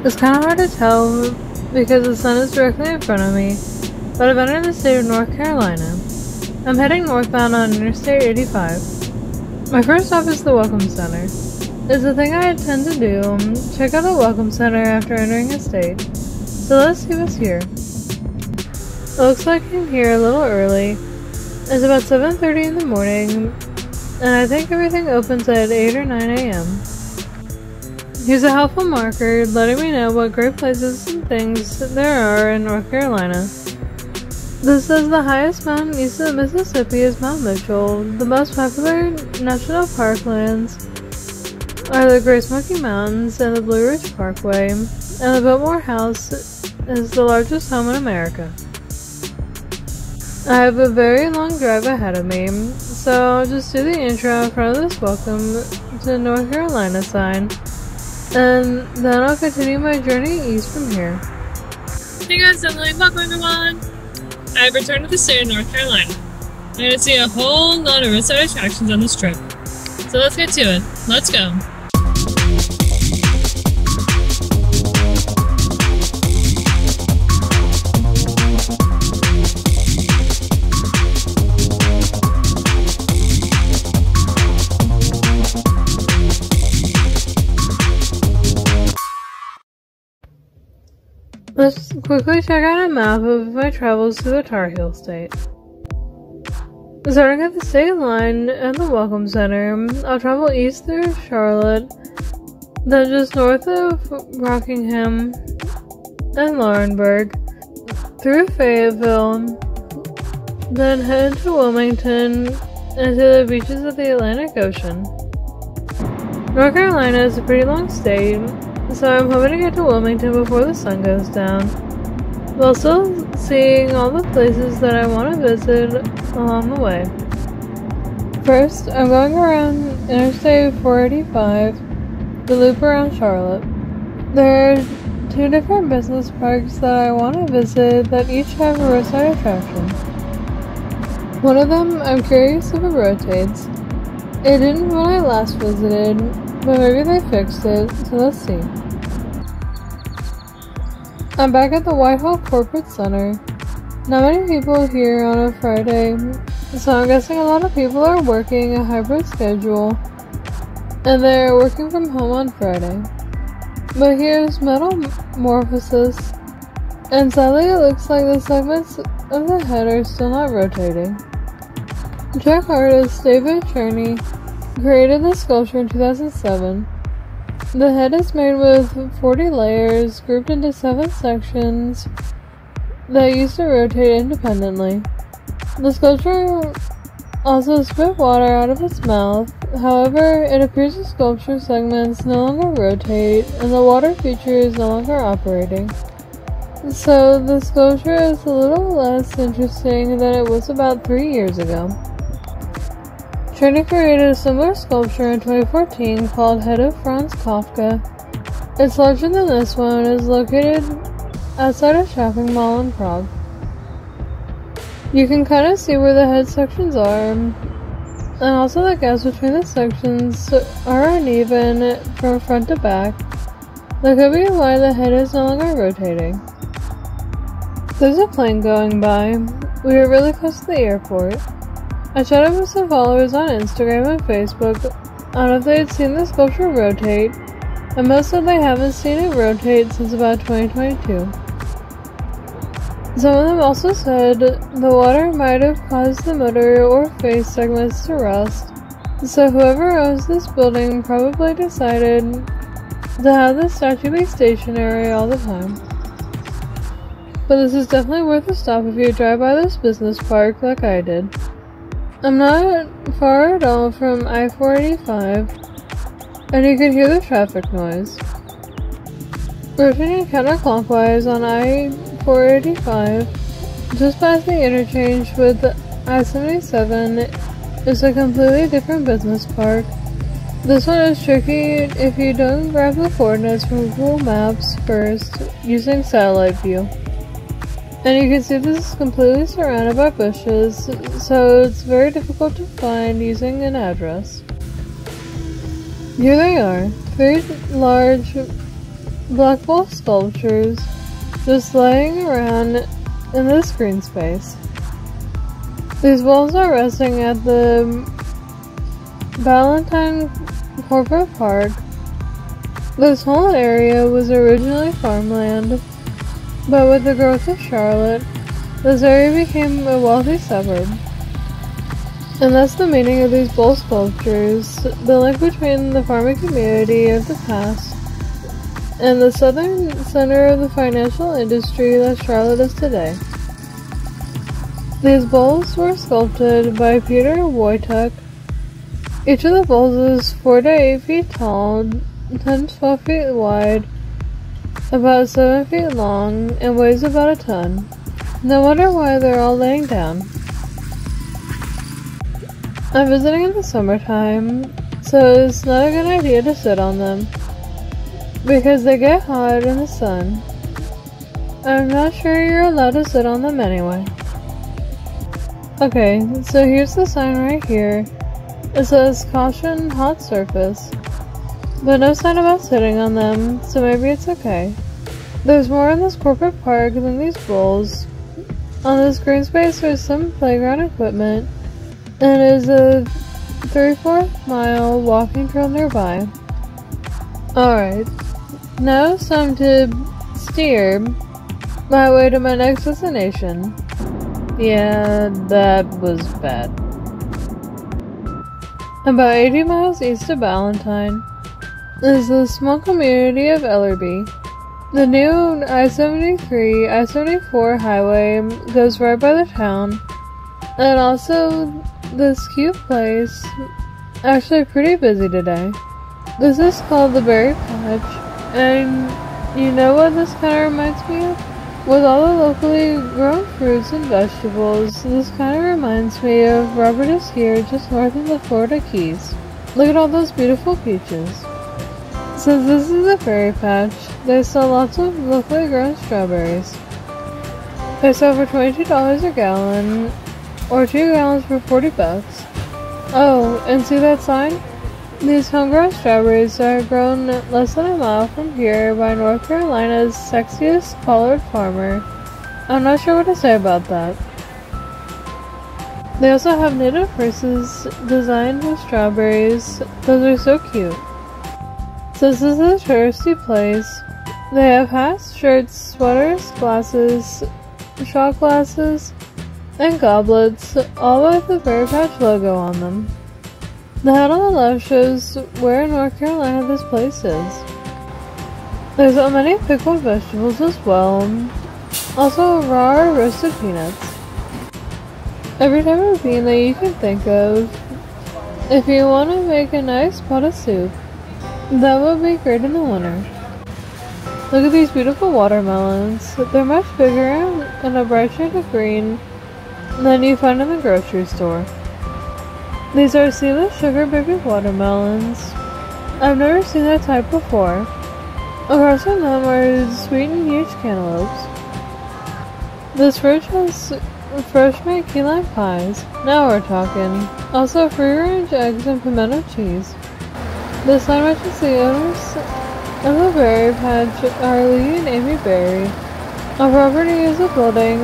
It's kind of hard to tell because the sun is directly in front of me, but I've entered the state of North Carolina. I'm heading northbound on Interstate 85. My first stop is the Welcome Center. It's a thing I tend to do, check out the Welcome Center after entering a state. So let's see what's here. It looks like I'm here a little early. It's about 7:30 in the morning, and I think everything opens at 8 or 9 a.m. Here's a helpful marker letting me know what great places and things there are in North Carolina. This says the highest mountain east of the Mississippi is Mount Mitchell. The most popular national parklands are the Great Smoky Mountains and the Blue Ridge Parkway, and the Biltmore House is the largest home in America. I have a very long drive ahead of me, so I'll just do the intro in front of this Welcome to North Carolina sign, and then I'll continue my journey east from here. Hey guys, welcome everyone! I've returned to the state of North Carolina. I'm going to see a whole lot of roadside attractions on this trip. So let's get to it. Let's go! Let's quickly check out a map of my travels to the Tar Heel State. Starting at the state line and the Welcome Center, I'll travel east through Charlotte, then just north of Rockingham and Laurinburg, through Fayetteville, then head to Wilmington and to the beaches of the Atlantic Ocean. North Carolina is a pretty long state, so I'm hoping to get to Wilmington before the sun goes down, while still seeing all the places that I want to visit along the way. First, I'm going around Interstate 485, the loop around Charlotte. There are two different business parks that I want to visit that each have a roadside attraction. One of them I'm curious if it rotates. It didn't when I last visited, but maybe they fixed it, so let's see. I'm back at the Whitehall Corporate Center. Not many people here on a Friday, so I'm guessing a lot of people are working a hybrid schedule, and they're working from home on Friday. But here's Metalmorphosis, and sadly it looks like the segments of the head are still not rotating. Czech artist David Carny created this sculpture in 2007. The head is made with 40 layers grouped into 7 sections that used to rotate independently. The sculpture also spit water out of its mouth. However, it appears the sculpture segments no longer rotate and the water feature is no longer operating. So the sculpture is a little less interesting than it was about 3 years ago. Train created a similar sculpture in 2014 called Head of Franz Kafka. It's larger than this one and is located outside a shopping mall in Prague. You can kind of see where the head sections are, and also the gaps between the sections are uneven from front to back. That could be why the head is no longer rotating. There's a plane going by. We are really close to the airport. I chatted with some followers on Instagram and Facebook on if they had seen the sculpture rotate, and most said they haven't seen it rotate since about 2022. Some of them also said the water might have caused the motor or face segments to rust, so whoever owns this building probably decided to have the statue be stationary all the time. But this is definitely worth a stop if you drive by this business park like I did. I'm not far at all from I-485, and you can hear the traffic noise. Rotating counterclockwise on I-485, just past the interchange with I-77, is a completely different business park. This one is tricky if you don't grab the coordinates from Google Maps first using satellite view. And you can see this is completely surrounded by bushes, so it's very difficult to find using an address. Here they are, 3 large black ball sculptures just laying around in this green space. These balls are resting at the Valentine Corporate Park. This whole area was originally farmland, but with the growth of Charlotte, this area became a wealthy suburb. And that's the meaning of these bowl sculptures, the link between the farming community of the past and the southern center of the financial industry that Charlotte is today. These bowls were sculpted by Peter Wojtek. Each of the bowls is 4 to 8 feet tall, 10 to 12 feet wide, about 7 feet long, and weighs about a ton. No wonder why they're all laying down. I'm visiting in the summertime, so it's not a good idea to sit on them, because they get hot in the sun. I'm not sure you're allowed to sit on them anyway. Okay, so here's the sign right here. It says caution hot surface, but no sign about sitting on them, so maybe it's okay. There's more in this corporate park than these bowls. On this green space there's some playground equipment, and is a 3/4 mile walking trail nearby. Alright, now it's time to steer my way to my next destination. Yeah, that was bad. About 80 miles east of Valentine is the small community of Ellerbe. The new I-73, I-74 highway goes right by the town, and also this cute place, actually pretty busy today. This is called the Berry Patch, and you know what this kind of reminds me of? With all the locally grown fruits and vegetables, this kind of reminds me of Robert is here just north of the Florida Keys. Look at all those beautiful peaches. Since this is a berry patch, they sell lots of locally grown strawberries. They sell for $22 a gallon, or 2 gallons for 40 bucks. Oh, and see that sign? These homegrown strawberries are grown less than a mile from here by North Carolina's sexiest collared farmer. I'm not sure what to say about that. They also have native purses designed with strawberries. Those are so cute. Since this is a touristy place, they have hats, shirts, sweaters, glasses, shot glasses, and goblets, all with the Berry Patch logo on them. The hat on the left shows where in North Carolina this place is. There's so many pickled vegetables as well, also raw or roasted peanuts. Every type of bean that you can think of. If you want to make a nice pot of soup, that would be great in the winter. Look at these beautiful watermelons. They're much bigger and a bright shade of green than you find in the grocery store. These are seedless sugar baby watermelons. I've never seen that type before. Across from them are sweet and huge cantaloupes. This fruit has fresh made key lime pies. Now we're talking. Also free range eggs and pimento cheese. The sign matches the owners of the Berry Patch are Lee and Amy Berry. Our property is a building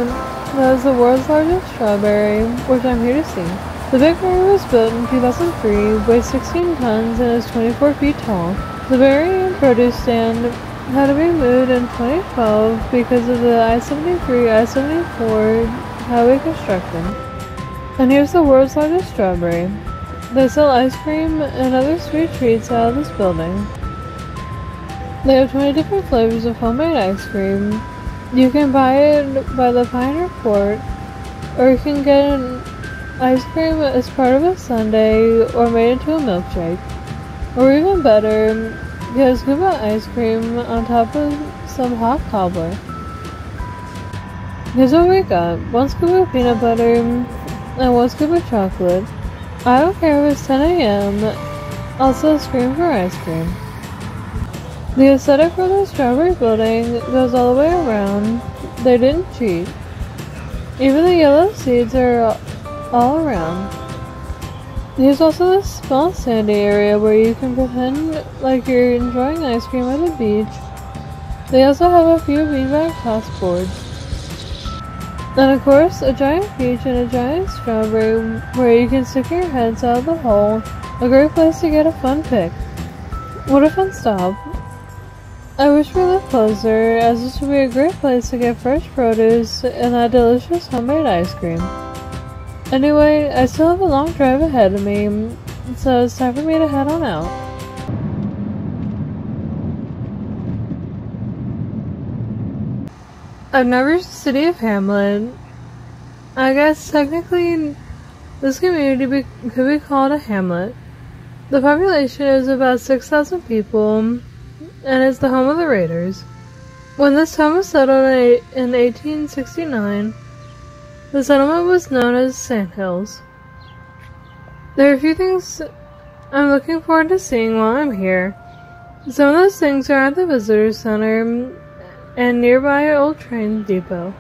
that is the world's largest strawberry, which I'm here to see. The big berry was built in 2003, weighs 16 tons, and is 24 feet tall. The berry and produce stand had to be moved in 2012 because of the I-73, I-74 highway construction. And here's the world's largest strawberry. They sell ice cream and other sweet treats out of this building. They have 20 different flavors of homemade ice cream. You can buy it by the Pioneer Court, or you can get an ice cream as part of a sundae or made into a milkshake. Or even better, get scuba ice cream on top of some hot cobbler. Here's what we got. 1 scoop of peanut butter and 1 scoop of chocolate. I don't care if it's 10 a.m. Also scream for ice cream. The aesthetic for the strawberry building goes all the way around. They didn't cheat. Even the yellow seeds are all around. There's also this small sandy area where you can pretend like you're enjoying ice cream at the beach, They also have a few beanbag tossboards. And of course, a giant peach and a giant strawberry where you can stick your heads out of the hole. A great place to get a fun pic. What a fun stop. I wish we lived closer, as this would be a great place to get fresh produce and that delicious homemade ice cream. Anyway, I still have a long drive ahead of me, so it's time for me to head on out. I've never reached the city of Hamlet. I guess technically this community could be called a hamlet. The population is about 6,000 people, and is the home of the Raiders. When this town was settled in 1869, the settlement was known as Sand Hills. There are a few things I'm looking forward to seeing while I'm here. Some of those things are at the visitor center and nearby old train depot.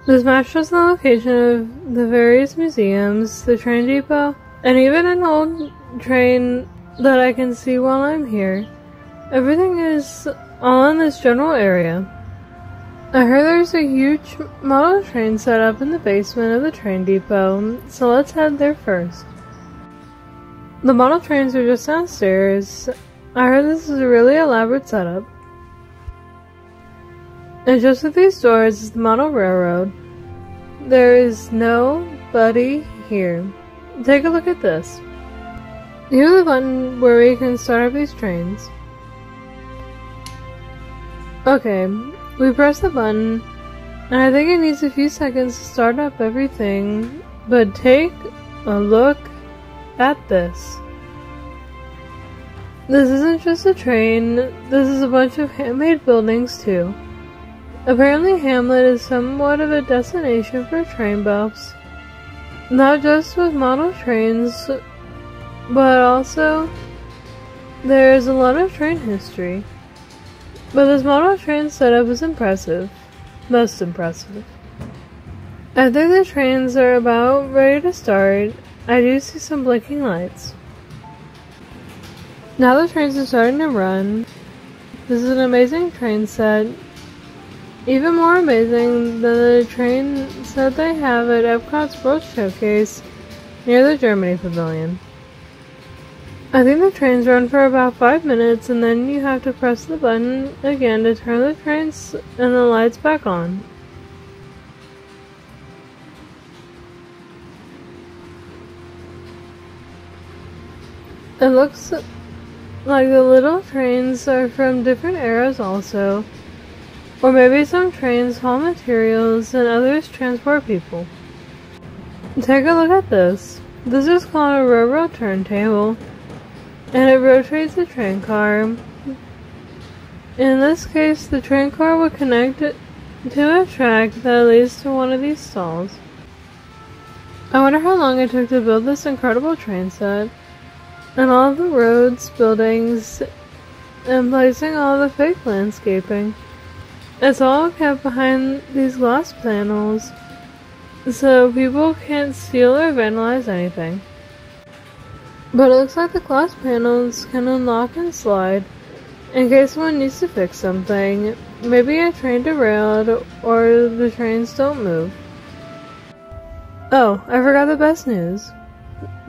This map shows the location of the various museums, the train depot, and even an old train that I can see while I'm here. Everything is all in this general area. I heard there's a huge model train set up in the basement of the train depot, so let's head there first. The model trains are just downstairs. I heard this is a really elaborate setup. And just with these doors is the model railroad. There is nobody here. Take a look at this. Here's the button where we can start up these trains. Okay, we press the button, and I think it needs a few seconds to start up everything, but take a look at this. This isn't just a train, this is a bunch of handmade buildings too. Apparently Hamlet is somewhat of a destination for train buffs. Not just with model trains, but also there is a lot of train history. But this model train setup is impressive. Most impressive. I think the trains are about ready to start. I do see some blinking lights. Now the trains are starting to run. This is an amazing train set. Even more amazing than the train set they have at Epcot's World Showcase near the Germany Pavilion. I think the trains run for about 5 minutes, and then you have to press the button again to turn the trains and the lights back on. It looks like the little trains are from different eras also, or maybe some trains haul materials and others transport people. Take a look at this. This is called a railroad turntable, and it rotates the train car. In this case, the train car will connect it to a track that leads to one of these stalls. I wonder how long it took to build this incredible train set, and all of the roads, buildings, and placing all the fake landscaping. It's all kept behind these glass panels, so people can't steal or vandalize anything. But it looks like the glass panels can unlock and slide in case someone needs to fix something. Maybe a train derailed or the trains don't move. Oh, I forgot the best news.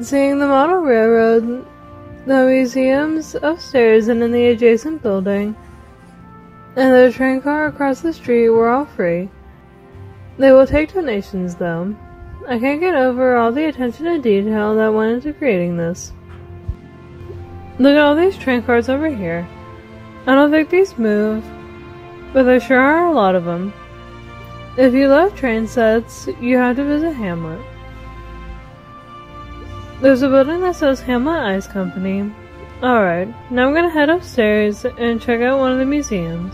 Seeing the model railroad, the museums upstairs and in the adjacent building, and the train car across the street were all free. They will take donations though. I can't get over all the attention to detail that went into creating this. Look at all these train cars over here. I don't think these move, but there sure are a lot of them. If you love train sets, you have to visit Hamlet. There's a building that says Hamlet Ice Company. Alright, now I'm gonna head upstairs and check out one of the museums.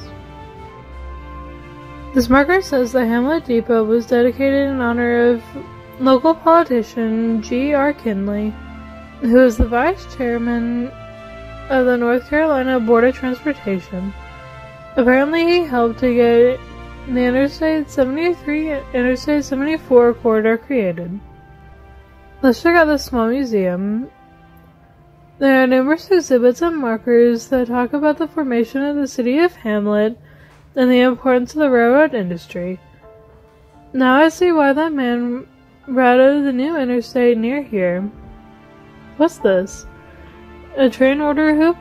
This marker says the Hamlet Depot was dedicated in honor of local politician G.R. Kinley, who is the vice chairman of the North Carolina Board of Transportation. Apparently he helped to get the Interstate 73 and Interstate 74 corridor created. Let's check out this small museum. There are numerous exhibits and markers that talk about the formation of the city of Hamlet and the importance of the railroad industry. Now I see why that man routed the new interstate near here. What's this? A train order hoop?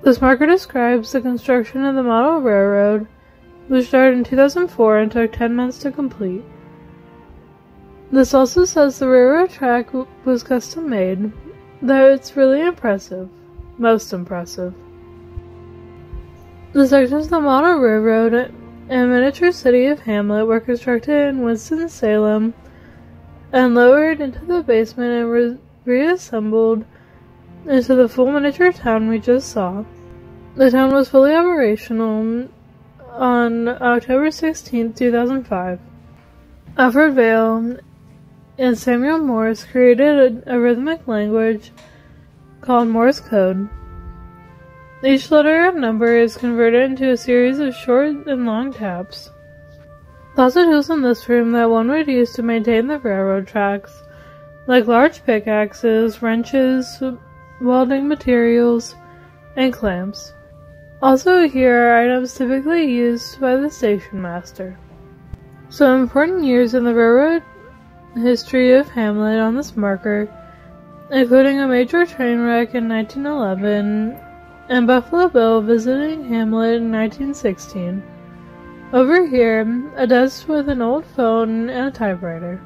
This marker describes the construction of the model railroad, which started in 2004 and took 10 months to complete. This also says the railroad track was custom made, though it's really impressive. Most impressive. The sections of the model railroad and miniature city of Hamlet were constructed in Winston-Salem and lowered into the basement and reassembled into the full miniature town we just saw. The town was fully operational on October 16, 2005. Alfred Vail and Samuel Morse created a rhythmic language called Morse code. Each letter and number is converted into a series of short and long taps. Lots of tools in this room that one would use to maintain the railroad tracks, like large pickaxes, wrenches, welding materials, and clamps. Also here are items typically used by the station master. Some important years in the railroad history of Hamlet on this marker, including a major train wreck in 1911 and Buffalo Bill visiting Hamlet in 1916. Over here, a desk with an old phone and a typewriter.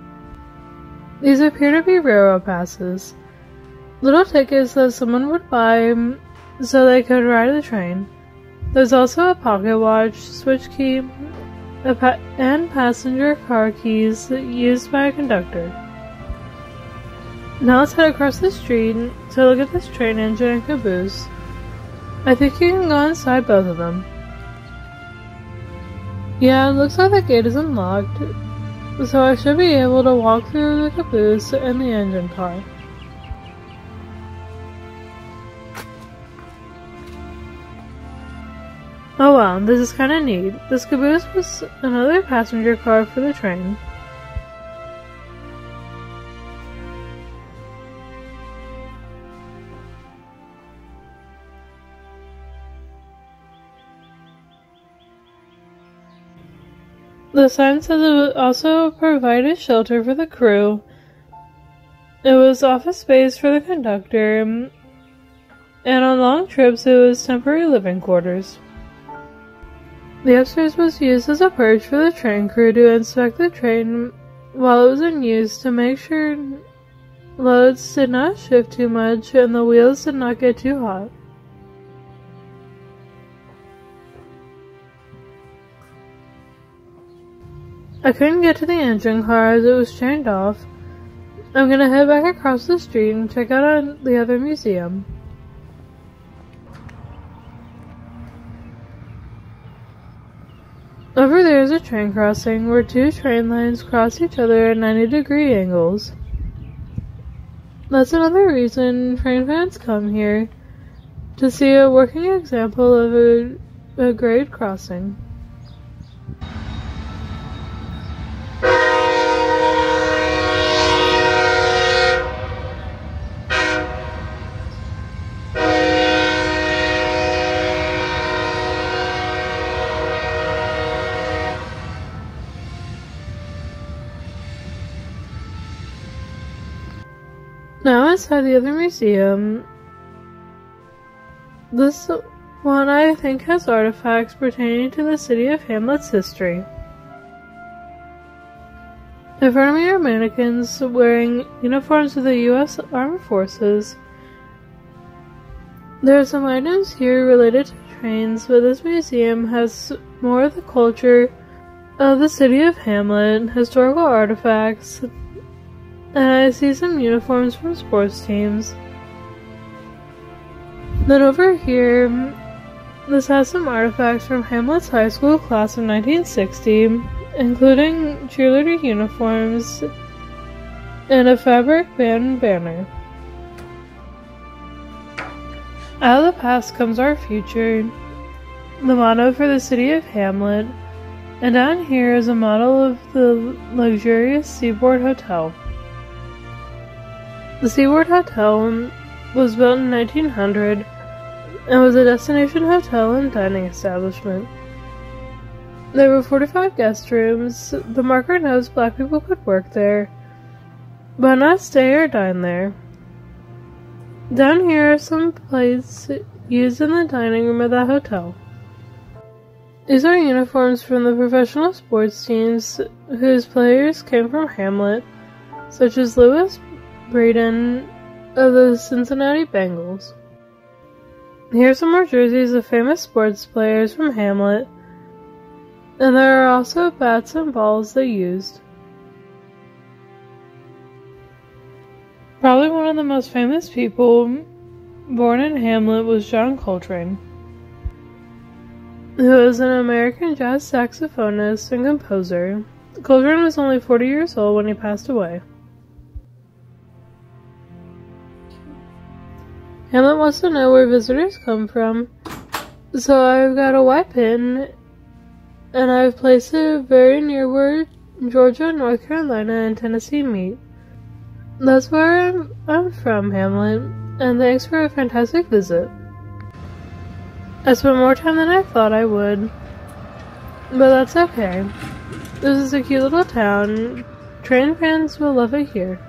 These appear to be railroad passes, little tickets that someone would buy so they could ride the train. There's also a pocket watch, switch key, and passenger car keys used by a conductor. Now let's head across the street to look at this train engine and caboose. I think you can go inside both of them. Yeah, it looks like the gate is unlocked, so I should be able to walk through the caboose and the engine car. Oh wow, this is kinda neat. This caboose was another passenger car for the train. The sign says it would also provide shelter for the crew. It was office space for the conductor, and on long trips it was temporary living quarters. The upstairs was used as a perch for the train crew to inspect the train while it was in use to make sure loads did not shift too much and the wheels did not get too hot. I couldn't get to the engine car as it was chained off. I'm gonna head back across the street and check out the other museum. Over there is a train crossing where two train lines cross each other at 90-degree angles. That's another reason train fans come here, to see a working example of a grade crossing. Now inside the other museum, this one I think has artifacts pertaining to the city of Hamlet's history. In front of me are mannequins wearing uniforms of the U.S. Armed Forces. There are some items here related to trains, but this museum has more of the culture of the city of Hamlet, historical artifacts, and I see some uniforms from sports teams. Then over here, this has some artifacts from Hamlet's high school class of 1960, including cheerleader uniforms and a fabric band banner. Out of the past comes our future, the motto for the city of Hamlet, and down here is a model of the luxurious Seaboard Hotel. The Seaboard Hotel was built in 1900 and was a destination hotel and dining establishment. There were 45 guest rooms. The marker knows black people could work there, but not stay or dine there. Down here are some plates used in the dining room of the hotel. These are uniforms from the professional sports teams whose players came from Hamlet, such as Lewis Braden of the Cincinnati Bengals. Here are some more jerseys of famous sports players from Hamlet, and there are also bats and balls they used. Probably one of the most famous people born in Hamlet was John Coltrane, who was an American jazz saxophonist and composer. Coltrane was only 40 years old when he passed away. Hamlet wants to know where visitors come from, so I've got a white pin, and I've placed it very near where Georgia, North Carolina, and Tennessee meet. That's where I'm from, Hamlet, and thanks for a fantastic visit. I spent more time than I thought I would, but that's okay. This is a cute little town. Train fans will love it here.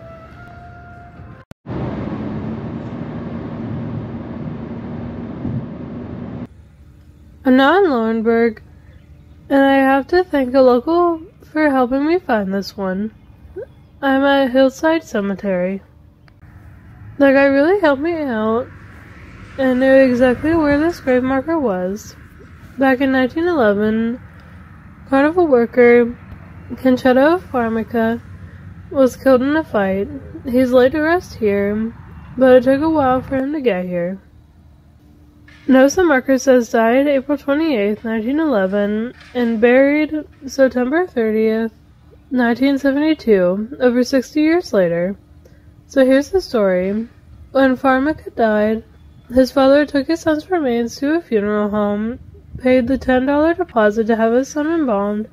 I'm now in Laurinburg, and I have to thank a local for helping me find this one. I'm at Hillside Cemetery. The guy really helped me out and knew exactly where this grave marker was. Back in 1911, carnival worker Concetto Farmica was killed in a fight. He's laid to rest here, but it took a while for him to get here. Notice the marker says died April 28th, 1911, and buried September 30th, 1972, over 60 years later. So here's the story. When Farmica died, his father took his son's remains to a funeral home, paid the $10 deposit to have his son embalmed,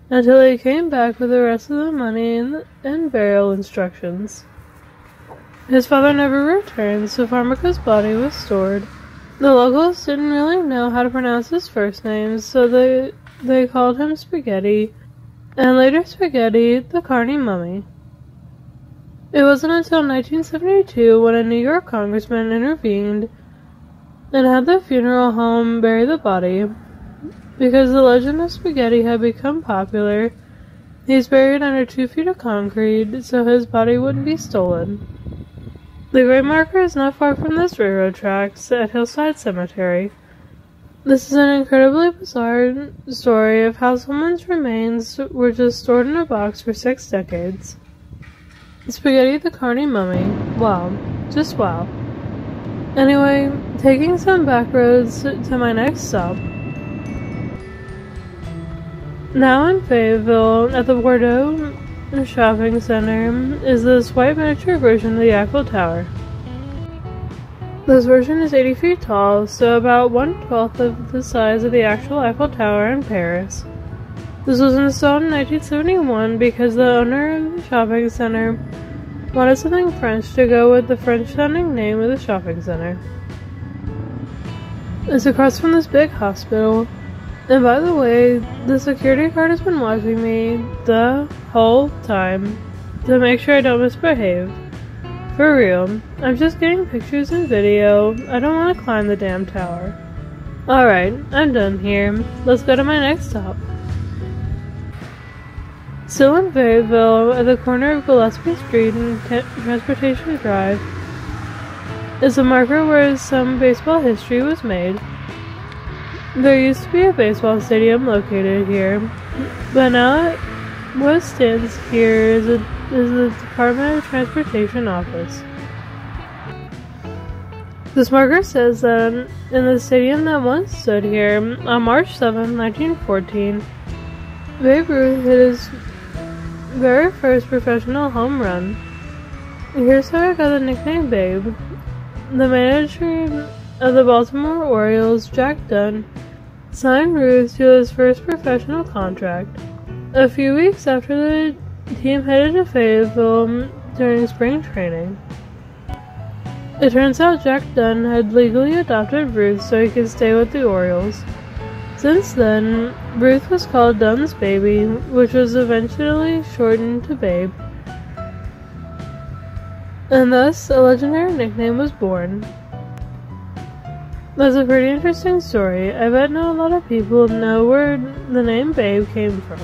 until he came back with the rest of the money and burial instructions. His father never returned, so Farmica's body was stored. The locals didn't really know how to pronounce his first name, so they called him Spaghetti, and later Spaghetti, the Carny mummy. It wasn't until 1972 when a New York congressman intervened and had the funeral home bury the body. Because the legend of Spaghetti had become popular, he's buried under 2 feet of concrete so his body wouldn't be stolen. The grave marker is not far from those railroad tracks at Hillside Cemetery. This is an incredibly bizarre story of how someone's remains were just stored in a box for 6 decades. Spaghetti the Carny mummy. Wow. Just wow. Anyway, taking some back roads to my next stop. Now in Fayetteville, at the Bordeaux Shopping Center, is this white miniature version of the Eiffel Tower. This version is 80 feet tall, so about 1/12 of the size of the actual Eiffel Tower in Paris. This was installed in 1971 because the owner of the shopping center wanted something French to go with the French-sounding name of the shopping center. It's across from this big hospital. And by the way, the security guard has been watching me the whole time to make sure I don't misbehave. For real, I'm just getting pictures and video. I don't want to climb the damn tower. Alright, I'm done here. Let's go to my next stop. Still in Fayetteville, at the corner of Gillespie Street and Transportation Drive, is a marker where some baseball history was made. There used to be a baseball stadium located here, but now what stands here is the Department of Transportation office. This marker says that in the stadium that once stood here, on March 7, 1914, Babe Ruth hit his very first professional home run. Here's how I got the nickname Babe. The manager of the Baltimore Orioles, Jack Dunn, signed Ruth to his first professional contract. A few weeks after the team headed to Fayetteville during spring training. It turns out Jack Dunn had legally adopted Ruth so he could stay with the Orioles. Since then, Ruth was called Dunn's baby, which was eventually shortened to Babe. And thus, a legendary nickname was born. That's a pretty interesting story. I bet not a lot of people know where the name Babe came from.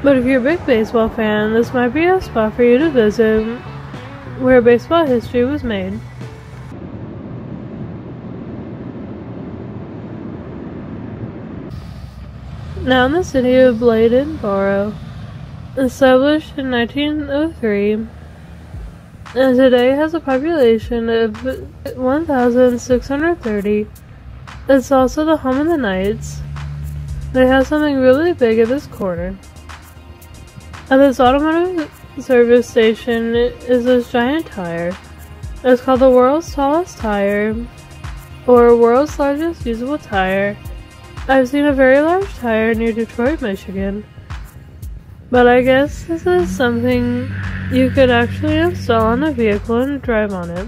But if you're a big baseball fan, this might be a spot for you to visit where baseball history was made. Now in the city of Bladenboro, established in 1903, and today has a population of 1,630, it's also the home of the Knights. They have something really big at this corner. At this automotive service station is this giant tire. It's called the world's tallest tire, or world's largest usable tire. I've seen a very large tire near Detroit, Michigan. But I guess this is something you could actually install on a vehicle and drive on it.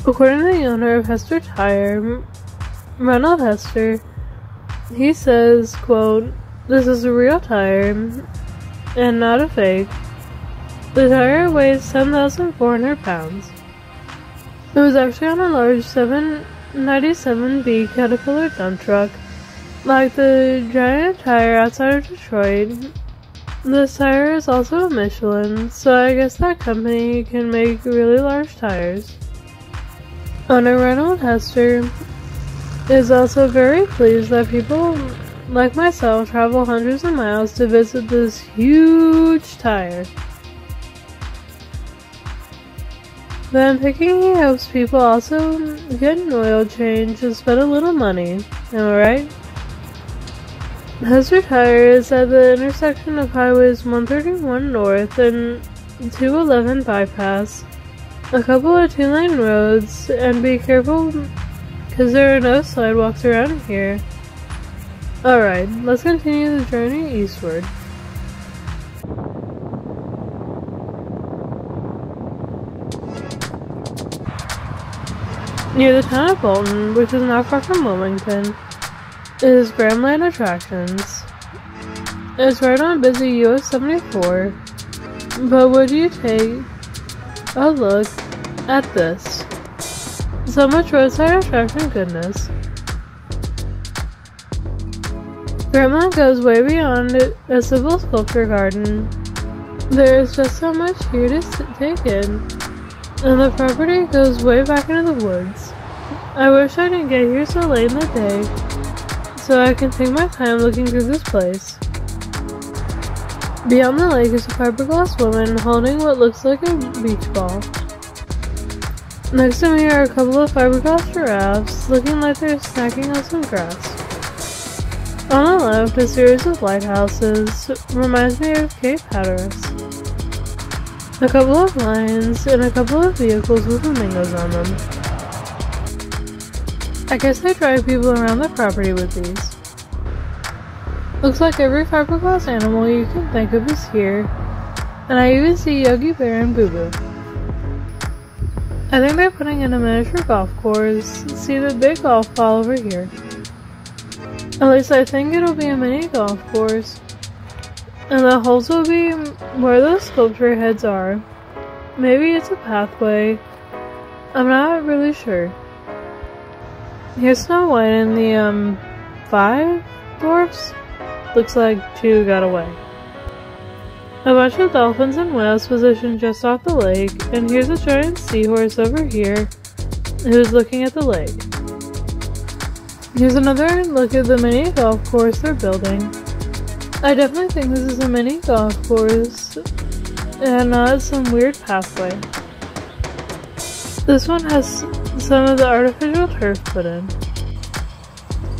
According to the owner of Hester Tire, Ronald Hester, he says, quote, "This is a real tire and not a fake. The tire weighs 10,400 pounds. It was actually on a large 797B Caterpillar dump truck. Like the giant tire outside of Detroit, this tire is also a Michelin, so I guess that company can make really large tires." Owner Ronald Hester is also very pleased that people like myself travel hundreds of miles to visit this huge tire. But I'm thinking he hopes people also get an oil change and spend a little money. Am I right? Hester Tire is at the intersection of highways 131 North and 211 Bypass, a couple of two-lane roads, and be careful because there are no sidewalks around here. Alright, let's continue the journey eastward. Near the town of Bolton, which is not far from Wilmington, is Grahamland Attractions. It's right on busy US 74, but would you take a look at this? So much roadside attraction goodness. Grahamland goes way beyond a simple sculpture garden. There is just so much here to take in, and the property goes way back into the woods. I wish I didn't get here so late in the day, so I can take my time looking through this place. Beyond the lake is a fiberglass woman holding what looks like a beach ball. Next to me are a couple of fiberglass giraffes looking like they're snacking on some grass. On the left, a series of lighthouses reminds me of Cape Hatteras. A couple of lions and a couple of vehicles with flamingos on them. I guess they drive people around the property with these. Looks like every fiberglass animal you can think of is here, and I even see Yogi Bear and Boo Boo. I think they're putting in a miniature golf course. See the big golf ball over here. At least I think it'll be a mini golf course. And the holes will be where the sculpture heads are. Maybe it's a pathway. I'm not really sure. Here's Snow White and the, 5 dwarfs? Looks like 2 got away. A bunch of dolphins and whales positioned just off the lake, and here's a giant seahorse over here who's looking at the lake. Here's another look at the mini golf course they're building. I definitely think this is a mini golf course and not some weird pathway. This one has some of the artificial turf put in.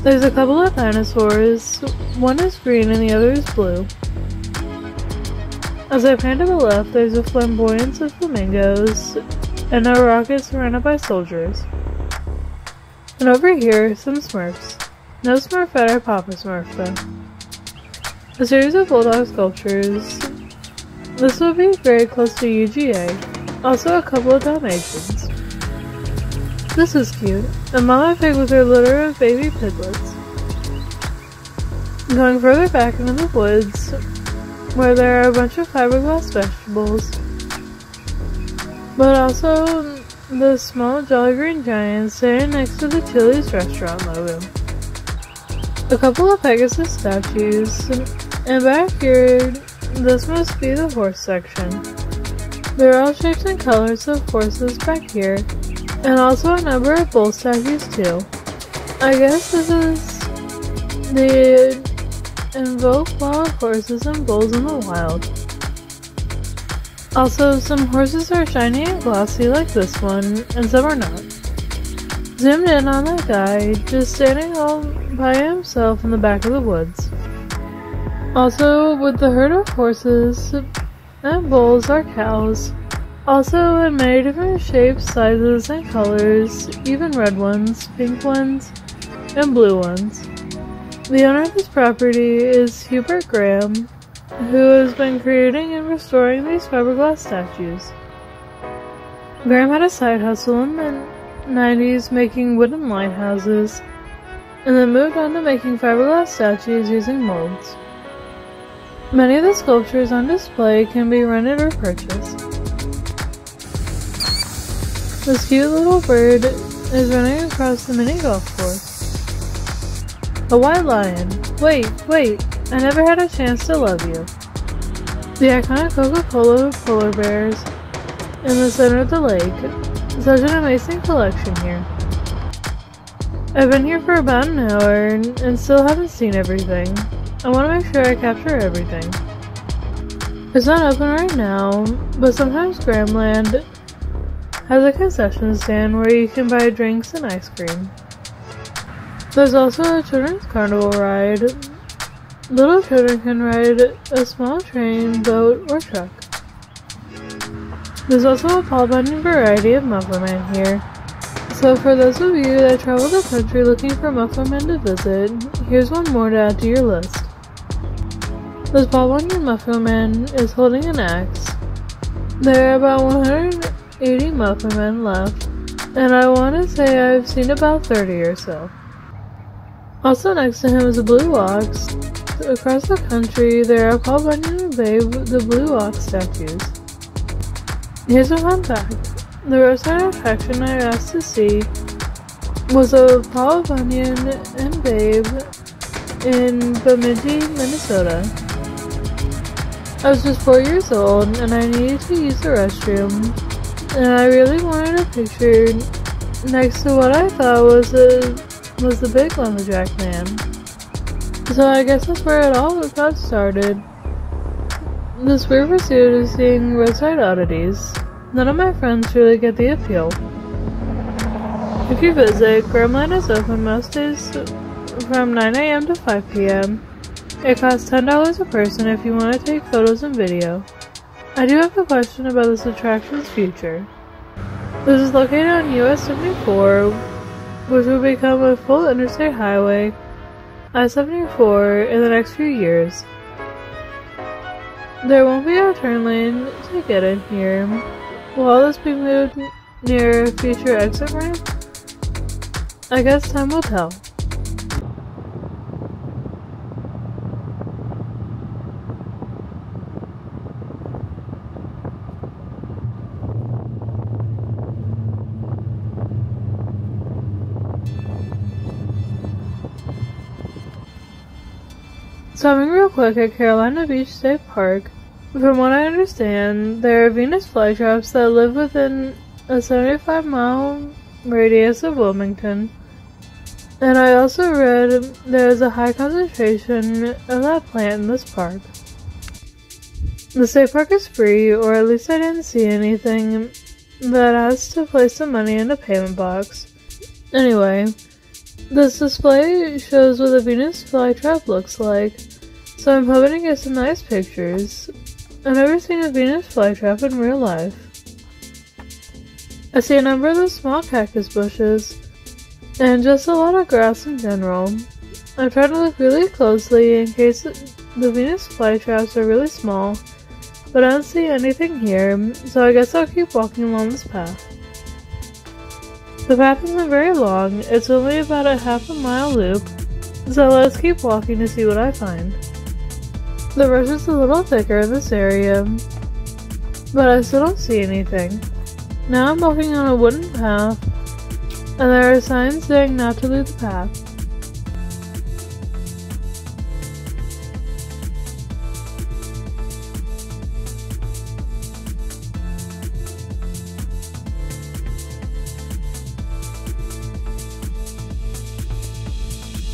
There's a couple of dinosaurs. One is green and the other is blue. As I pan to the left, there's a flamboyance of flamingos and a rocket surrounded by soldiers. And over here, some Smurfs. No Smurfette or Papa Smurf though. A series of bulldog sculptures. This will be very close to UGA. Also a couple of Dalmatians. This is cute. A mama pig with her litter of baby piglets. Going further back into the woods, where there are a bunch of fiberglass vegetables, but also the small Jolly Green Giant standing next to the Chili's restaurant logo. A couple of Pegasus statues, and back here, this must be the horse section. There are all shapes and colors of horses back here, and also a number of bull statues too. I guess this is the invoke wild horses and bulls in the wild. Also, some horses are shiny and glossy like this one, and some are not. Zoomed in on that guy, just standing all by himself in the back of the woods. Also, with the herd of horses and bulls are cows, also in many different shapes, sizes, and colors, even red ones, pink ones, and blue ones. The owner of this property is Hubert Graham, who has been creating and restoring these fiberglass statues. Graham had a side hustle in the 90s making wooden lighthouses, and then moved on to making fiberglass statues using molds. Many of the sculptures on display can be rented or purchased. This cute little bird is running across the mini golf course. A white lion. Wait, I never had a chance to love you. The iconic Coca-Cola polar bears in the center of the lake. Such an amazing collection here. I've been here for about an hour and still haven't seen everything. I want to make sure I capture everything. It's not open right now, but sometimes Grahamland has a concession stand where you can buy drinks and ice cream. There's also a children's carnival ride. Little children can ride a small train, boat, or truck. There's also a Paul Bunyan variety of Mufflerman here. So for those of you that travel the country looking for Mufflermen to visit, here's one more to add to your list. This Paul Bunyan Mufflerman is holding an axe. There are about 180 Mufflermen left, and I want to say I've seen about 30 or so. Also next to him is a Blue Ox. Across the country, there are Paul Bunyan and Babe, the Blue Ox statues. Here's a fun fact. The roadside attraction I asked to see was a Paul Bunyan and Babe in Bemidji, Minnesota. I was just 4 years old and I needed to use the restroom, and I really wanted a picture next to what I thought was the big lumberjack man. So I guess that's where it all got started. This weird pursuit of seeing roadside oddities. None of my friends really get the appeal. If you visit, Grahamland is open most days from 9 a.m. to 5 p.m. It costs $10 a person if you want to take photos and video. I do have a question about this attraction's future. This is located on US 74, which will become a full interstate highway, I-74, in the next few years. There won't be a turn lane to get in here. Will all this be moved near a future exit ramp? I guess time will tell. Stopping real quick at Carolina Beach State Park, from what I understand, there are Venus flytraps that live within a 75-mile radius of Wilmington, and I also read there is a high concentration of that plant in this park. The state park is free, or at least I didn't see anything that has to place some money in a payment box. Anyway, this display shows what a Venus flytrap looks like, so I'm hoping to get some nice pictures. I've never seen a Venus flytrap in real life. I see a number of the small cactus bushes, and just a lot of grass in general. I'm trying to look really closely in case the Venus flytraps are really small, but I don't see anything here, so I guess I'll keep walking along this path. The path isn't very long, it's only about a half a mile loop, so let's keep walking to see what I find. The brush is a little thicker in this area, but I still don't see anything. Now I'm walking on a wooden path, and there are signs saying not to leave the path.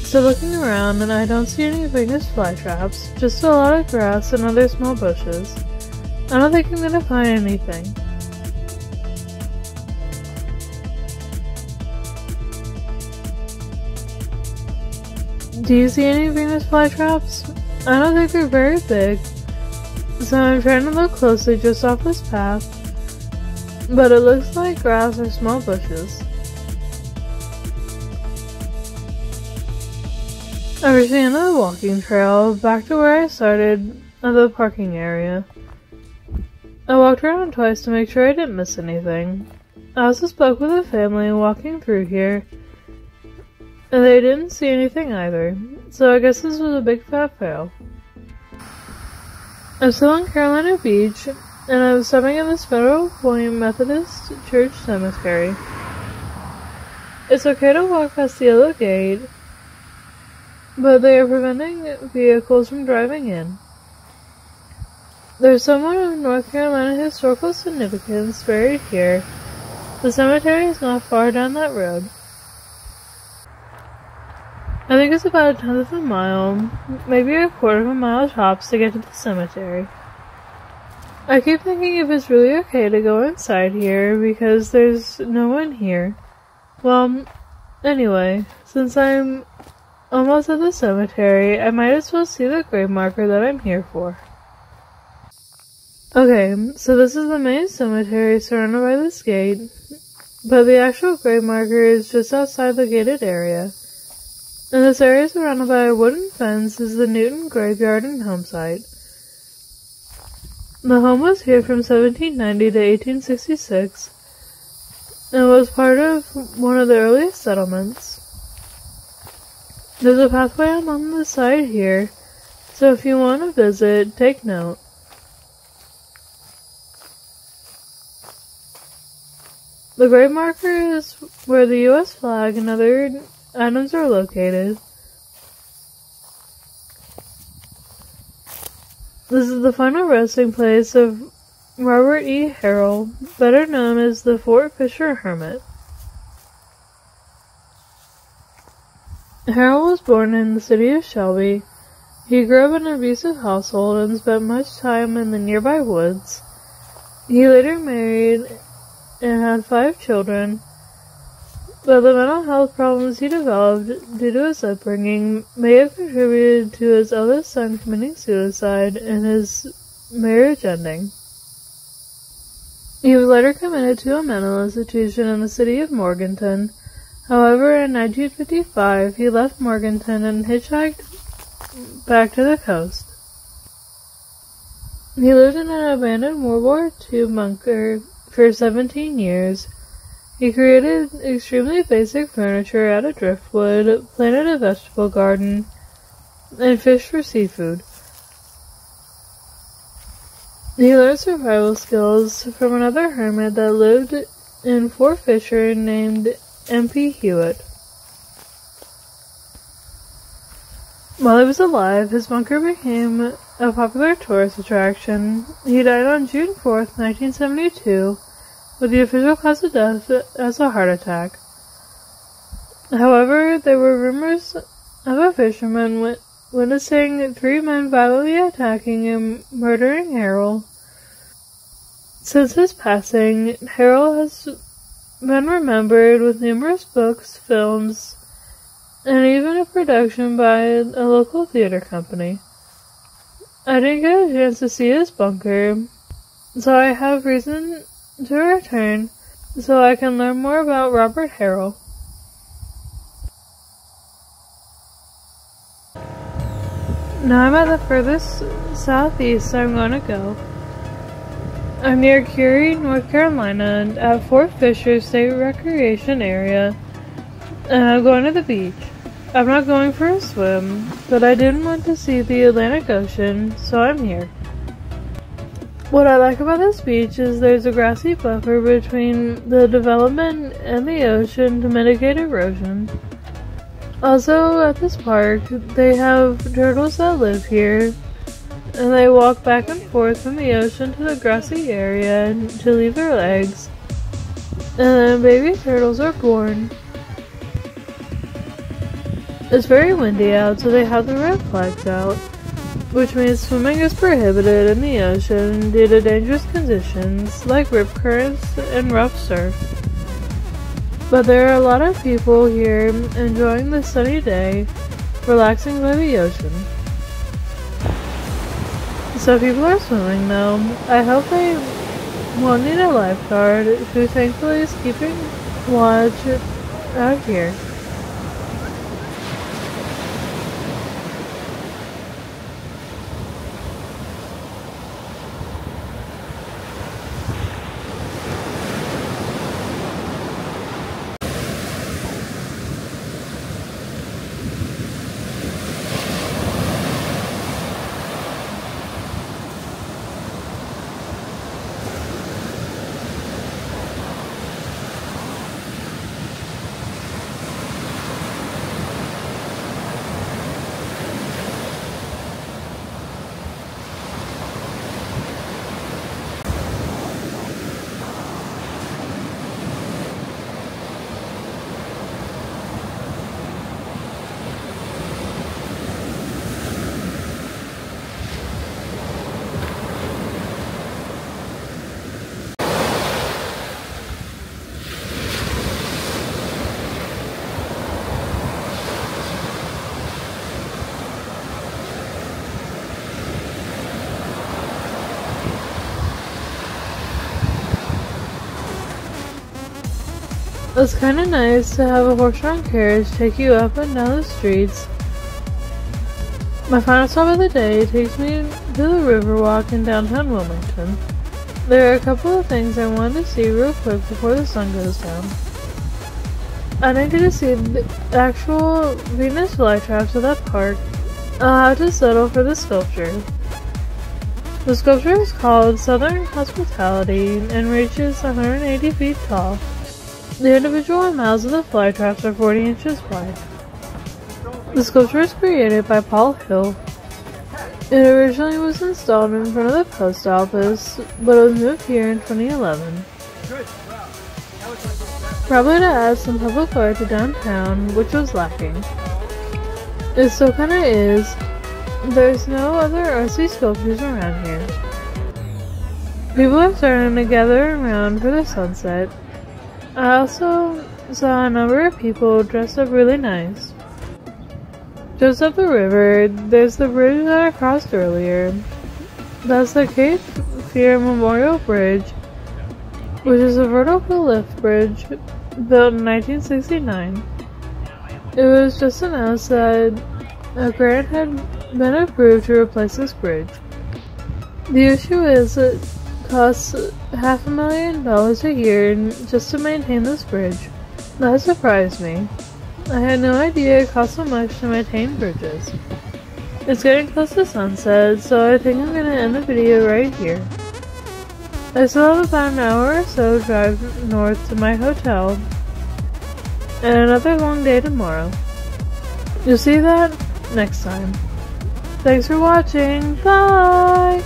So looking around, and I don't see any famous flytraps, just a lot of grass and other small bushes. I don't think I'm gonna find anything. Do you see any Venus flytraps? I don't think they're very big, so I'm trying to look closely just off this path, but it looks like grass or small bushes. I reached the end of the walking trail, back to where I started, at the parking area. I walked around twice to make sure I didn't miss anything. I also spoke with a family walking through here, and they didn't see anything either, so I guess this was a big fat fail. I'm still on Kure Beach, and I'm stopping at this Federal Point Methodist Church cemetery. It's okay to walk past the yellow gate, but they are preventing vehicles from driving in. There's somewhat of North Carolina historical significance buried here. The cemetery is not far down that road. I think it's about 1/10 of a mile, maybe a 1/4 of a mile tops to get to the cemetery. I keep thinking if it's really okay to go inside here because there's no one here. Well, anyway, since I'm almost at the cemetery, I might as well see the grave marker that I'm here for. Okay, so this is the main cemetery surrounded by this gate, but the actual grave marker is just outside the gated area. And this area is surrounded by a wooden fence is the Newton graveyard and home site. The home was here from 1790 to 1866, and was part of one of the earliest settlements. There's a pathway along the side here, so if you want to visit, take note. The grave marker is where the U.S. flag and other items are located. This is the final resting place of Robert E. Harrell, better known as the Fort Fisher Hermit. Harrell was born in the city of Shelby. He grew up in an abusive household and spent much time in the nearby woods. He later married and had 5 children, but the mental health problems he developed due to his upbringing may have contributed to his eldest son committing suicide and his marriage ending. He was later committed to a mental institution in the city of Morganton. However, in 1955, he left Morganton and hitchhiked back to the coast. He lived in an abandoned World War II bunker for 17 years. He created extremely basic furniture out of driftwood, planted a vegetable garden, and fished for seafood. He learned survival skills from another hermit that lived in Fort Fisher named M.P. Hewitt. While he was alive, his bunker became a popular tourist attraction. He died on June 4th, 1972, with the official cause of death as a heart attack. However, there were rumors of a fisherman witnessing 3 men violently attacking and murdering Harrell. Since his passing, Harrell has been remembered with numerous books, films, and even a production by a local theater company. I didn't get a chance to see his bunker, so I have reason to return so I can learn more about Robert Harrell. Now I'm at the furthest southeast I'm going to go. I'm near Kure, North Carolina, at Fort Fisher State Recreation Area, and I'm going to the beach. I'm not going for a swim, but I did want to see the Atlantic Ocean, so I'm here. What I like about this beach is there's a grassy buffer between the development and the ocean to mitigate erosion. Also, at this park, they have turtles that live here, and they walk back and forth from the ocean to the grassy area to leave their eggs, and then baby turtles are born. It's very windy out, so they have the red flags out, which means swimming is prohibited in the ocean due to dangerous conditions like rip currents and rough surf. But there are a lot of people here enjoying the sunny day, relaxing by the ocean. So people are swimming though. I hope they won't need a lifeguard, who thankfully is keeping watch out here. It's kinda nice to have a horse-drawn carriage take you up and down the streets. My final stop of the day takes me to the Riverwalk in downtown Wilmington. There are a couple of things I wanted to see real quick before the sun goes down. I didn't get to see the actual Venus Flytraps at that park. I'll have to settle for the sculpture. The sculpture is called Southern Hospitality and reaches 180 feet tall. The individual mouths of the Flytraps are 40 inches wide. The sculpture was created by Paul Hill. It originally was installed in front of the post office, but it was moved here in 2011. Probably to add some public art to downtown, which was lacking. It still kinda is. There's no other artsy sculptures around here. People are starting to gather around for the sunset. I also saw a number of people dressed up really nice. Just up the river, there's the bridge that I crossed earlier. That's the Cape Fear Memorial Bridge, which is a vertical lift bridge built in 1969. It was just announced that a grant had been approved to replace this bridge. The issue is it costs $500,000 a year just to maintain this bridge. That surprised me. I had no idea it cost so much to maintain bridges. It's getting close to sunset, so I think I'm gonna end the video right here. I still have about an hour or so drive north to my hotel, and another long day tomorrow. You'll see that next time. Thanks for watching, bye!